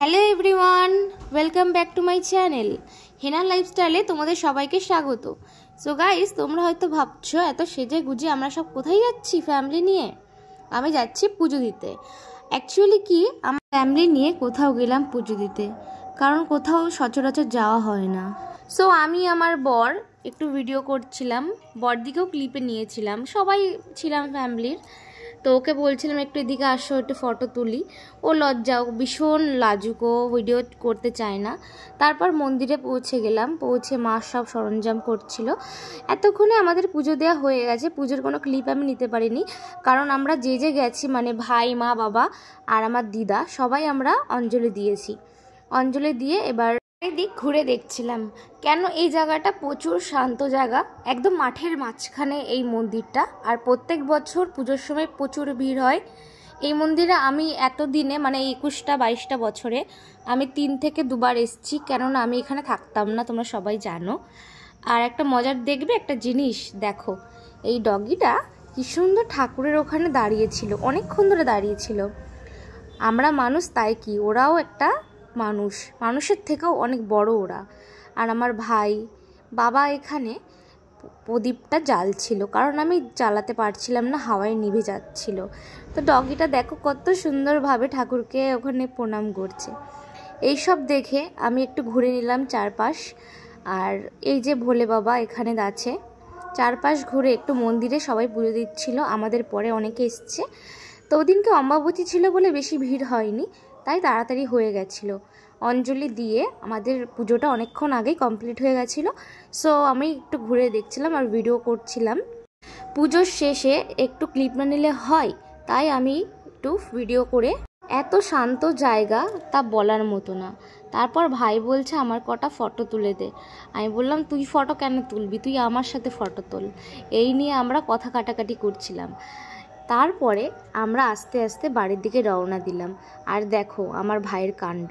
Hello everyone, welcome back to my channel Hena লাইফস্টাইলে তোমাদের সবাইকে স্বাগত। সো গাইস, তোমরা হয়তো ভাবছো এত সেজে গুজে আমরা সব কোথায় যাচ্ছি ফ্যামিলি নিয়ে। আমি যাচ্ছি পুজো দিতে। অ্যাকচুয়ালি কি, আমার ফ্যামিলি নিয়ে কোথাও গেলাম পুজো দিতে, কারণ কোথাও সচরাচর যাওয়া হয় না। সো আমি আমার বর একটু ভিডিও করছিলাম, বরদিকেও ক্লিপে নিয়েছিলাম, সবাই ছিলাম ফ্যামিলির। তো ওকে বলছিলাম একটু এদিকে আসো, একটু ফটো তুলি। ও লজ্জাও, ভীষণ লাজুক, ও ভিডিও করতে চায় না। তারপর মন্দিরে পৌঁছে গেলাম, পৌঁছে মা সব সরঞ্জাম করছিল। এতক্ষণে আমাদের পুজো দেওয়া হয়ে গেছে। পুজোর কোনো ক্লিপ আমি নিতে পারিনি, কারণ আমরা যে গেছি, মানে ভাই, মা, বাবা আর আমার দিদা, সবাই আমরা অঞ্জলি দিয়েছি। অঞ্জলি দিয়ে এবার দিক ঘুরে দেখছিলাম, কেন এই জায়গাটা প্রচুর শান্ত জায়গা, একদম মাঠের মাঝখানে এই মন্দিরটা। আর প্রত্যেক বছর পুজোর সময় প্রচুর ভিড় হয় এই মন্দিরে। আমি এতদিনে, মানে 21-22 বছরে আমি 3 থেকে 2 বার এসেছি, কেননা আমি এখানে থাকতাম না, তোমরা সবাই জানো। আর একটা মজার দেখবে একটা জিনিস দেখো, এই ডগিটা কি সুন্দর ঠাকুরের ওখানে দাঁড়িয়েছিল, অনেকক্ষণ ধরে দাঁড়িয়েছিল। আমরা মানুষ তাই কি, ওরাও একটা মানুষ, মানুষের থেকেও অনেক বড় ওরা। আর আমার ভাই, বাবা এখানে প্রদীপটা জ্বালছিল, কারণ আমি জ্বালাতে পারছিলাম না, হাওয়ায় নিভে যাচ্ছিল। তো ডগিটা দেখো কত সুন্দরভাবে ঠাকুরকে ওখানে প্রণাম করছে। এইসব দেখে আমি একটু ঘুরে নিলাম চারপাশ। আর এই যে ভোলে বাবা এখানে আছে, চারপাশ ঘুরে একটু মন্দিরে সবাই পুজো দিচ্ছিল, আমাদের পরে অনেকে এসছে। তো ওদিনকে অম্বাবতী ছিল বলে বেশি ভিড় হয়নি, তাই তাড়াতাড়ি হয়ে গেছিলো। অঞ্জলি দিয়ে আমাদের পুজোটা অনেকক্ষণ আগেই কমপ্লিট হয়ে গেছিলো। সো আমি একটু ঘুরে দেখছিলাম আর ভিডিও করছিলাম। পুজোর শেষে একটু ক্লিপ না নিলে হয়, তাই আমি একটু ভিডিও করে। এত শান্ত জায়গা তা বলার মতো না। তারপর ভাই বলছে আমার কটা ফটো তুলে দে। আমি বললাম তুই ফটো কেন তুলবি, তুই আমার সাথে ফটো তোল। এই নিয়ে আমরা কথা কাটাকাটি করছিলাম। তারপরে আমরা আস্তে আস্তে বাড়ির দিকে রওনা দিলাম। আর দেখো আমার ভাইয়ের কাণ্ড,